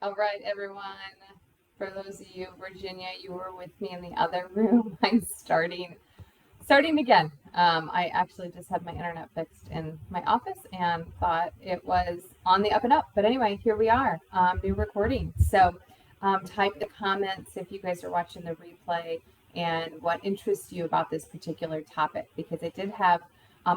All right, everyone. For those of you, Virginia, you were with me in the other room. I'm starting again. I actually just had my internet fixed in my office and thought it was on the up and up. But anyway, here we are, new recording. So type the comments if you guys are watching the replay and what interests you about this particular topic, because I did have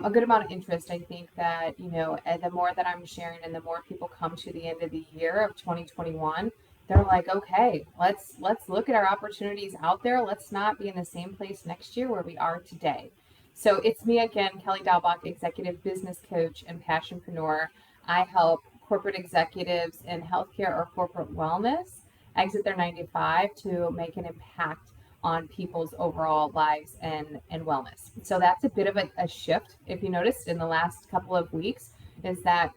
a good amount of interest. I think that, the more that I'm sharing and the more people come to the end of the year of 2021, they're like, okay, let's look at our opportunities out there. Let's not be in the same place next year where we are today. So it's me again, Kelly Dalbach, executive business coach and passionpreneur. I help corporate executives in healthcare or corporate wellness exit their 9 to 5 to make an impact on people's overall lives and wellness. So that's a bit of a shift, if you noticed in the last couple of weeks, is that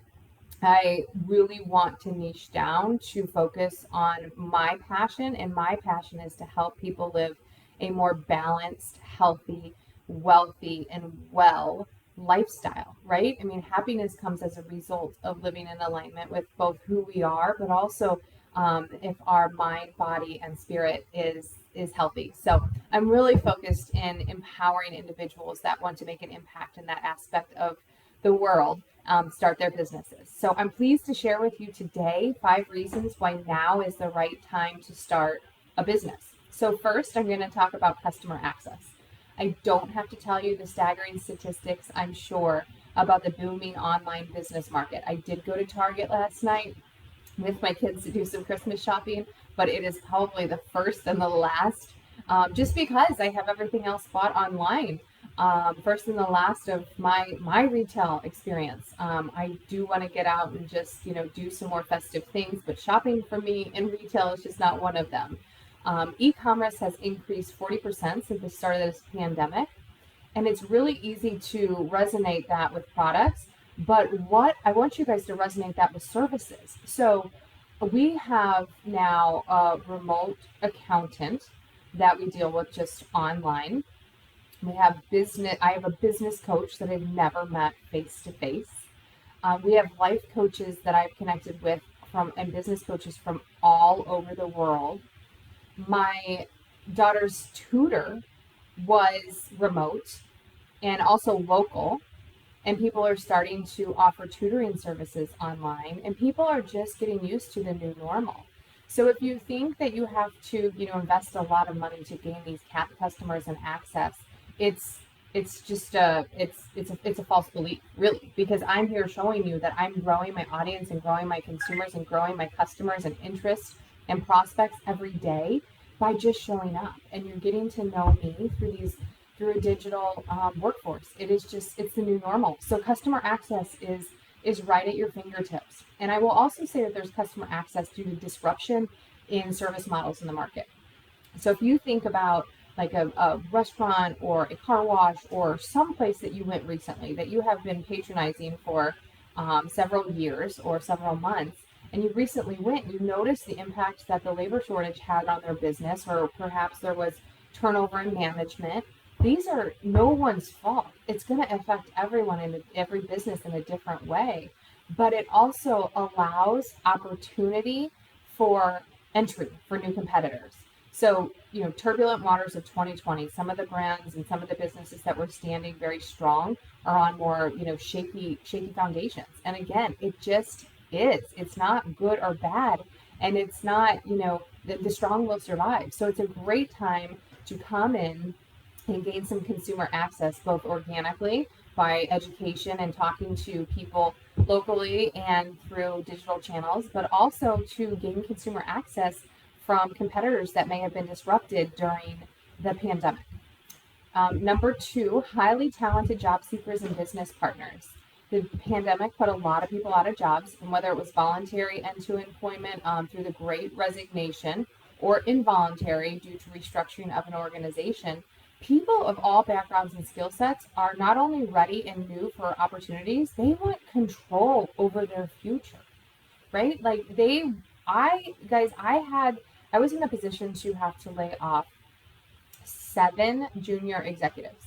I really want to niche down to focus on my passion, and my passion is to help people live a more balanced, healthy, wealthy, and well lifestyle, right? I mean, happiness comes as a result of living in alignment with both who we are, but also if our mind, body, and spirit is healthy. So I'm really focused in empowering individuals that want to make an impact in that aspect of the world, start their businesses. So I'm pleased to share with you today 5 reasons why now is the right time to start a business. So first, I'm going to talk about customer access. I don't have to tell you the staggering statistics, I'm sure, about the booming online business market. I did go to Target last night with my kids to do some Christmas shopping, but it is probably the first and the last, just because I have everything else bought online. First and the last of my retail experience. I do want to get out and just do some more festive things, but shopping for me in retail is just not one of them. E-commerce has increased 40% since the start of this pandemic, and it's really easy to resonate that with products. But what I want you guys to resonate that with services. So we have now a remote accountant that we deal with just online. We have business. I have a business coach that I've never met face to face. We have life coaches that I've connected with and business coaches from all over the world. My daughter's tutor was remote and also local, and people are starting to offer tutoring services online, and people are just getting used to the new normal. So if you think that you have to invest a lot of money to gain these customers and access, it's a false belief, really, because I'm here showing you that I'm growing my audience and growing my consumers and growing my customers and interests and prospects every day by just showing up, and you're getting to know me through a digital workforce. It's the new normal. So customer access is right at your fingertips. And I will also say that there's customer access due to disruption in service models in the market. So if you think about like a restaurant or a car wash or some place that you went recently that you have been patronizing for several years or several months, and you recently went, you noticed the impact that the labor shortage had on their business, or perhaps there was turnover in management. These are no one's fault. It's going to affect everyone in every business in a different way, but it also allows opportunity for entry for new competitors. So, turbulent waters of 2020, some of the brands and some of the businesses that were standing very strong are on more, shaky foundations. And again, it just is. It's not good or bad. And it's not, the strong will survive. So it's a great time to come in and gain some consumer access, both organically by education and talking to people locally and through digital channels, but also to gain consumer access from competitors that may have been disrupted during the pandemic. Number two, highly talented job seekers and business partners. The pandemic put a lot of people out of jobs, and whether it was voluntary into employment through the Great Resignation or involuntary due to restructuring of an organization, people of all backgrounds and skill sets are not only ready and new for opportunities, they want control over their future, right? Like I was in a position to have to lay off 7 junior executives.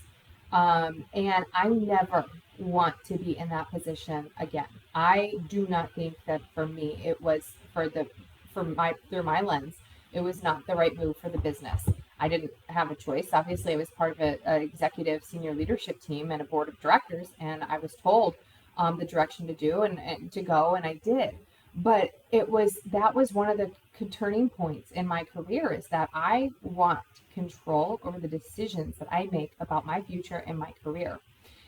And I never want to be in that position again. I do not think that for me, it was through my lens, it was not the right move for the business. I didn't have a choice. Obviously, I was part of an executive senior leadership team and a board of directors, and I was told the direction to do and to go, and I did. But that was one of the turning points in my career, is that I want control over the decisions that I make about my future and my career.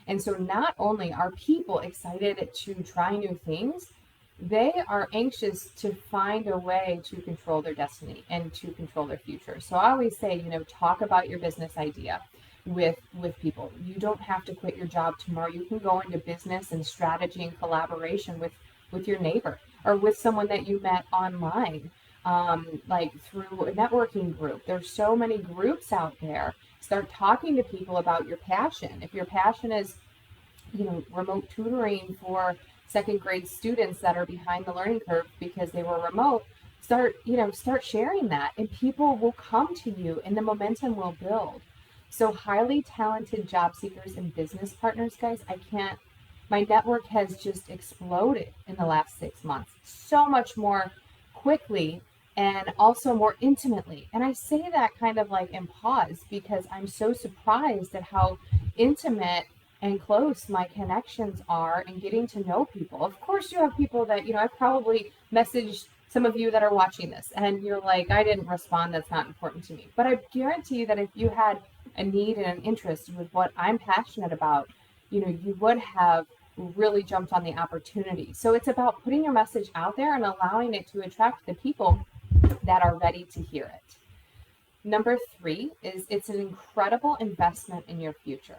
And so not only are people excited to try new things, they are anxious to find a way to control their destiny and to control their future. So I always say, talk about your business idea with people. You don't have to quit your job tomorrow. You can go into business and strategy and collaboration with your neighbor or with someone that you met online, like through a networking group. There's so many groups out there. Start talking to people about your passion. If your passion is, remote tutoring for second grade students that are behind the learning curve because they were remote, start sharing that, and people will come to you and the momentum will build. So highly talented job seekers and business partners, guys, my network has just exploded in the last 6 months, so much more quickly and also more intimately. And I say that kind of like in pause because I'm so surprised at how intimate and close my connections are and getting to know people. Of course, you have people that, I probably messaged some of you that are watching this and you're like, I didn't respond. That's not important to me. But I guarantee that if you had a need and an interest with what I'm passionate about, you would have really jumped on the opportunity. So it's about putting your message out there and allowing it to attract the people that are ready to hear it. Number 3 is it's an incredible investment in your future.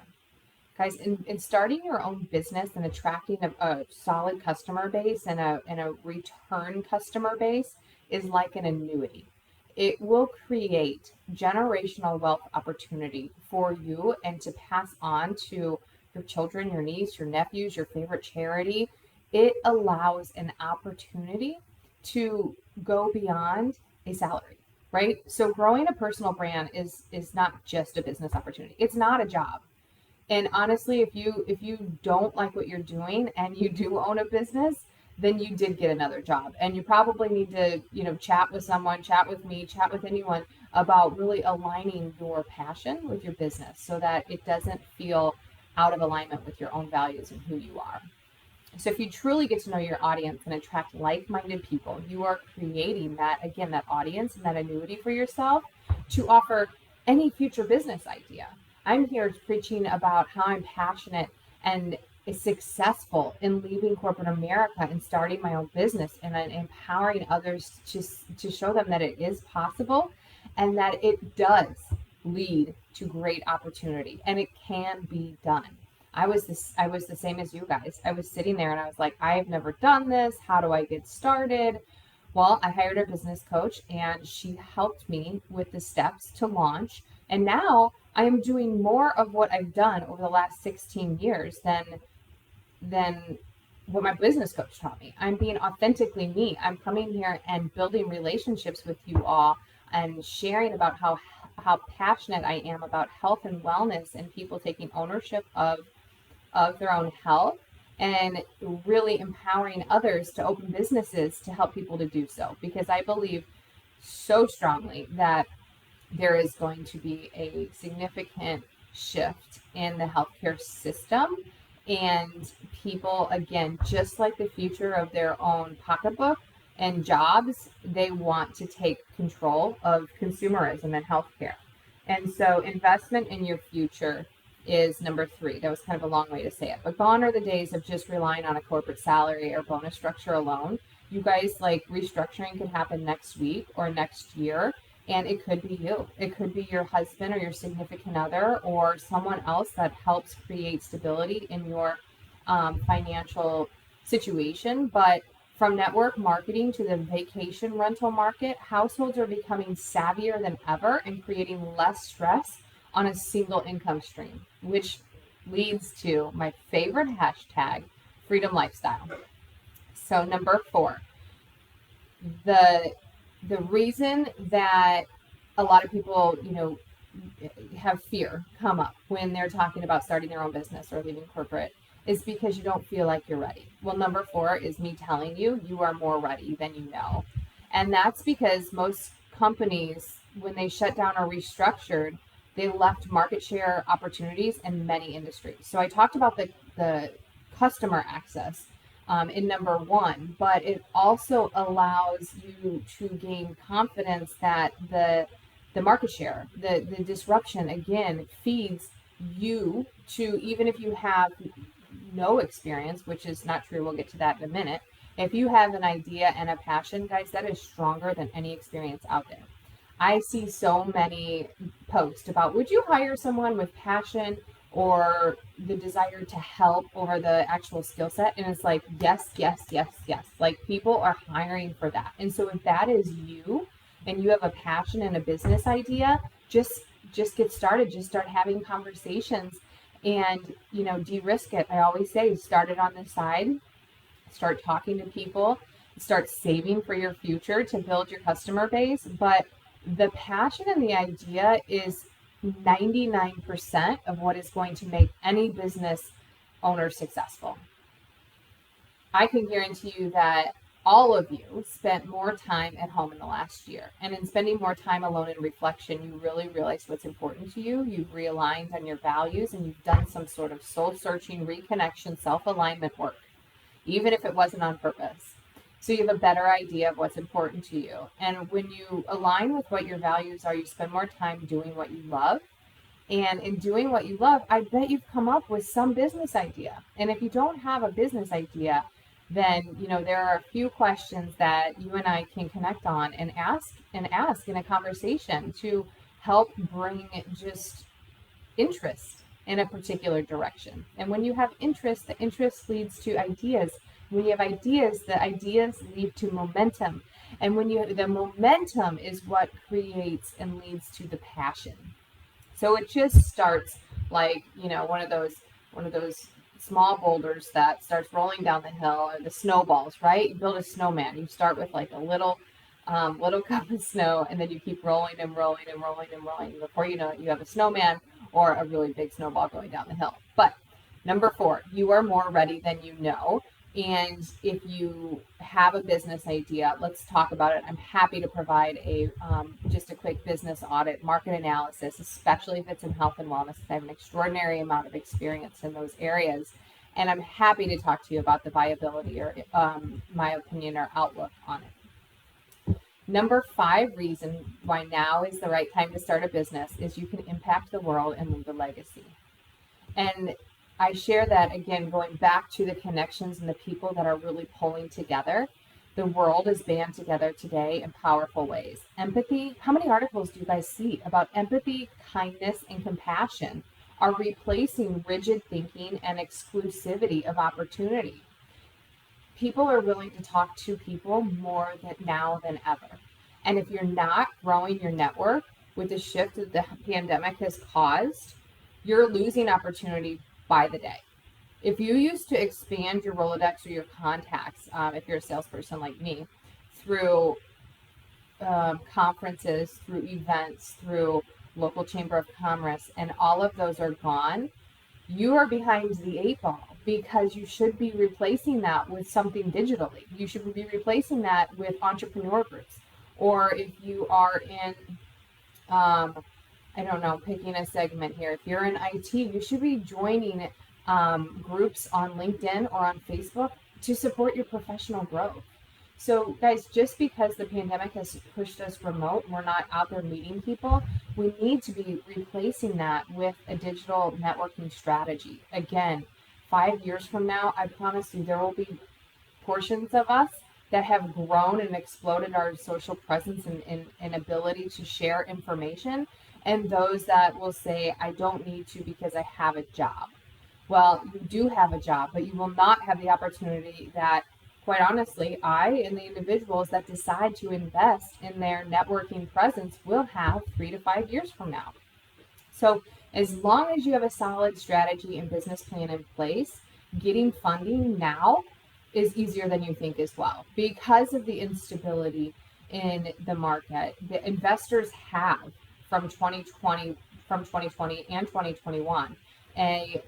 Guys, in starting your own business and attracting a solid customer base and a return customer base is like an annuity. It will create generational wealth opportunity for you and to pass on to your children, your niece, your nephews, your favorite charity. It allows an opportunity to go beyond a salary, right? So growing a personal brand is not just a business opportunity. It's not a job. And honestly, if you don't like what you're doing and you do own a business, then you did get another job. And you probably need to, chat with someone, chat with me, chat with anyone about really aligning your passion with your business so that it doesn't feel out of alignment with your own values and who you are. So if you truly get to know your audience and attract like-minded people, you are creating that audience and that annuity for yourself to offer any future business idea. I'm here preaching about how I'm passionate and successful in leaving corporate America and starting my own business and empowering others to show them that it is possible and that it does lead to great opportunity and it can be done. I was the same as you guys. I was sitting there and I was like, I've never done this. How do I get started? Well, I hired a business coach and she helped me with the steps to launch. And now I am doing more of what I've done over the last 16 years than what my business coach taught me. I'm being authentically me. I'm coming here and building relationships with you all and sharing about how passionate I am about health and wellness and people taking ownership of their own health and really empowering others to open businesses to help people to do so. Because I believe so strongly that there is going to be a significant shift in the healthcare system, and people, again, just like the future of their own pocketbook and jobs, they want to take control of consumerism and healthcare. And so investment in your future is number 3. That was kind of a long way to say it, but gone are the days of just relying on a corporate salary or bonus structure alone. You guys, like, restructuring could happen next week or next year. And it could be you. It could be your husband or your significant other or someone else that helps create stability in your financial situation. But from network marketing to the vacation rental market, households are becoming savvier than ever and creating less stress on a single income stream, which leads to my favorite hashtag, freedom lifestyle. So number 4, the reason that a lot of people, have fear come up when they're talking about starting their own business or leaving corporate is because you don't feel like you're ready. Well, number 4 is me telling you, you are more ready than you know. And that's because most companies, when they shut down or restructured, they left market share opportunities in many industries. So I talked about the customer access in number one, but it also allows you to gain confidence that the market share, the disruption again feeds you to, even if you have no experience, which is not true, we'll get to that in a minute. If you have an idea and a passion, guys, that is stronger than any experience out there. I see so many posts about, would you hire someone with passion or the desire to help over the actual skill set? And it's like, yes, yes, yes, yes. Like, people are hiring for that. And so if that is you and you have a passion and a business idea, just get started. Just start having conversations and, de-risk it. I always say, start it on the side, start talking to people, start saving for your future to build your customer base. But the passion and the idea is 99% of what is going to make any business owner successful. I can guarantee you that all of you spent more time at home in the last year. And in spending more time alone in reflection, you really realize what's important to you. You've realigned on your values and you've done some sort of soul searching, reconnection, self-alignment work, even if it wasn't on purpose. So you have a better idea of what's important to you. And when you align with what your values are, you spend more time doing what you love. And in doing what you love, I bet you've come up with some business idea. And if you don't have a business idea, then, there are a few questions that you and I can connect on and ask in a conversation to help bring just interest in a particular direction. And when you have interest, the interest leads to ideas. When you have ideas, the ideas lead to momentum. And the momentum is what creates and leads to the passion. So it just starts like, one of those small boulders that starts rolling down the hill, or the snowballs, right? You build a snowman. You start with like a little cup of snow, and then you keep rolling and rolling and rolling and rolling. Before you know it, you have a snowman or a really big snowball going down the hill. But number 4, you are more ready than you know. And if you have a business idea, let's talk about it. I'm happy to provide just a quick business audit, market analysis, especially if it's in health and wellness. I have an extraordinary amount of experience in those areas. And I'm happy to talk to you about the viability or my opinion or outlook on it. Number 5 reason why now is the right time to start a business is you can impact the world and leave a legacy. And I share that, again, going back to the connections and the people that are really pulling together. The world is band together today in powerful ways. Empathy, how many articles do you guys see about empathy, kindness, and compassion are replacing rigid thinking and exclusivity of opportunity? People are willing to talk to people more now than ever. And if you're not growing your network with the shift that the pandemic has caused, you're losing opportunity by the day. If you used to expand your Rolodex or your contacts, if you're a salesperson like me, through conferences, through events, through local chamber of commerce, and all of those are gone, you are behind the 8 ball, because you should be replacing that with something digitally. You should be replacing that with entrepreneur groups. Or if you are in picking a segment here. If you're in IT, you should be joining groups on LinkedIn or on Facebook to support your professional growth. So guys, just because the pandemic has pushed us remote, we're not out there meeting people, we need to be replacing that with a digital networking strategy. Again, 5 years from now, I promise you, there will be portions of us that have grown and exploded our social presence and ability to share information, and those that will say, I don't need to because I have a job. Well, you do have a job, but you will not have the opportunity that, quite honestly, I and the individuals that decide to invest in their networking presence will have 3 to 5 years from now. So as long as you have a solid strategy and business plan in place, getting funding now is easier than you think as well. Because of the instability in the market, the investors have from 2020 and 2021, I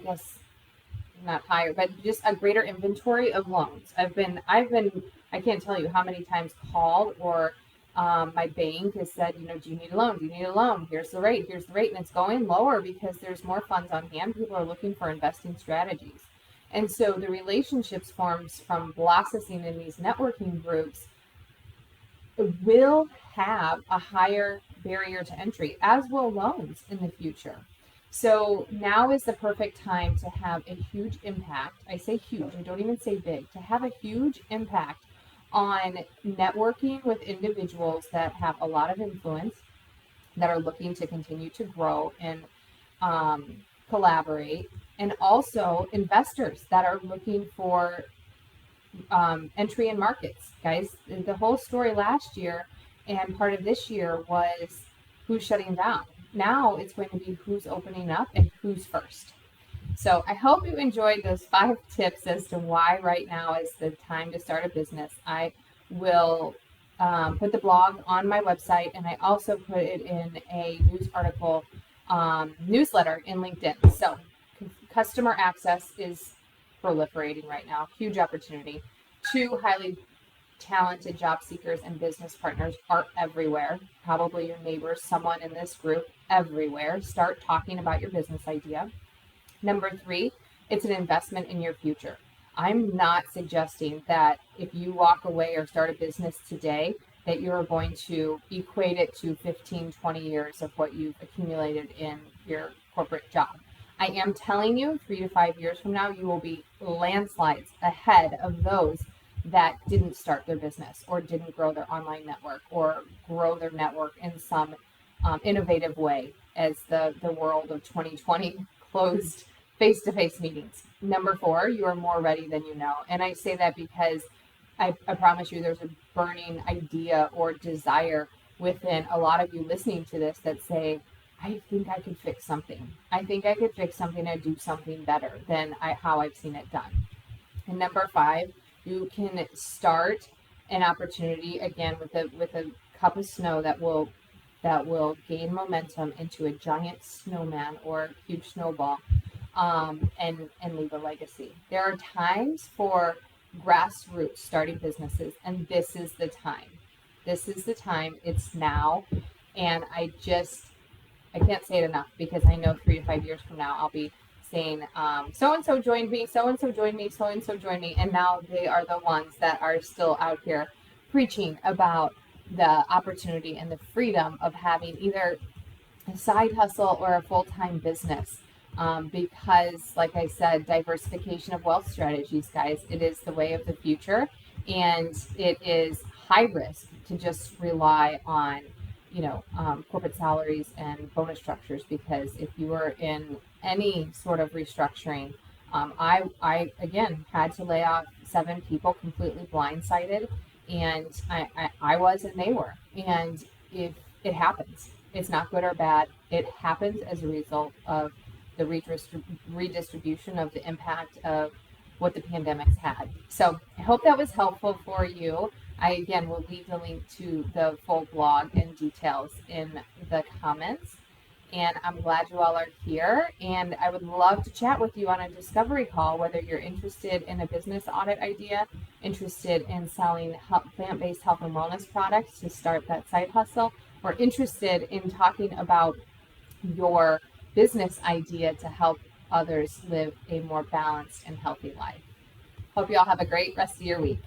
guess not higher, but just a greater inventory of loans. I've been I can't tell you how many times called, or my bank has said, do you need a loan? Do you need a loan? Here's the rate. Here's the rate. And it's going lower because there's more funds on hand. People are looking for investing strategies. And so the relationships forms from blossoming in these networking groups will have a higher barrier to entry, as will loans in the future. So now is the perfect time to have a huge impact. I say huge, I don't even say big, to have a huge impact on networking with individuals that have a lot of influence, that are looking to continue to grow and collaborate, and also investors that are looking for entry in markets. Guys, the whole story last year and part of this year was who's shutting down. Now it's going to be who's opening up and who's first. So I hope you enjoyed those 5 tips as to why right now is the time to start a business. I will put the blog on my website, and I also put it in a news article newsletter in LinkedIn. So customer access is proliferating right now. Huge opportunity. 2 highly talented job seekers and business partners are everywhere. Probably your neighbors, someone in this group, everywhere. Start talking about your business idea. Number 3, it's an investment in your future. I'm not suggesting that if you walk away or start a business today, that you're going to equate it to 15, 20 years of what you've accumulated in your corporate job. I am telling you, 3 to 5 years from now, you will be landslides ahead of those that didn't start their business or didn't grow their online network or grow their network in some innovative way as the world of 2020 closed face-to-face meetings. Number 4, you are more ready than you know. And I say that because I promise you there's a burning idea or desire within a lot of you listening to this that say, I think I could fix something. I think I could fix something and do something better than how I've seen it done. And number 5, you can start an opportunity again with a cup of snow that will gain momentum into a giant snowman or huge snowball, and leave a legacy. There are times for grassroots starting businesses, and this is the time. This is the time. It's now. And I can't say it enough, because I know 3 to 5 years from now, I'll be saying, so-and-so joined me, so-and-so joined me, so-and-so joined me. And now they are the ones that are still out here preaching about the opportunity and the freedom of having either a side hustle or a full-time business. Because, like I said, diversification of wealth strategies, guys, it is the way of the future. And it is high risk to just rely on corporate salaries and bonus structures, because if you were in any sort of restructuring, I again had to lay off 7 people completely blindsided, and I was, and they were. And if it happens, it's not good or bad. It happens as a result of the redistribution of the impact of what the pandemic's had. So I hope that was helpful for you. I, again, will leave the link to the full blog and details in the comments. And I'm glad you all are here. And I would love to chat with you on a discovery call, whether you're interested in a business audit idea, interested in selling plant-based health and wellness products to start that side hustle, or interested in talking about your business idea to help others live a more balanced and healthy life. Hope you all have a great rest of your week.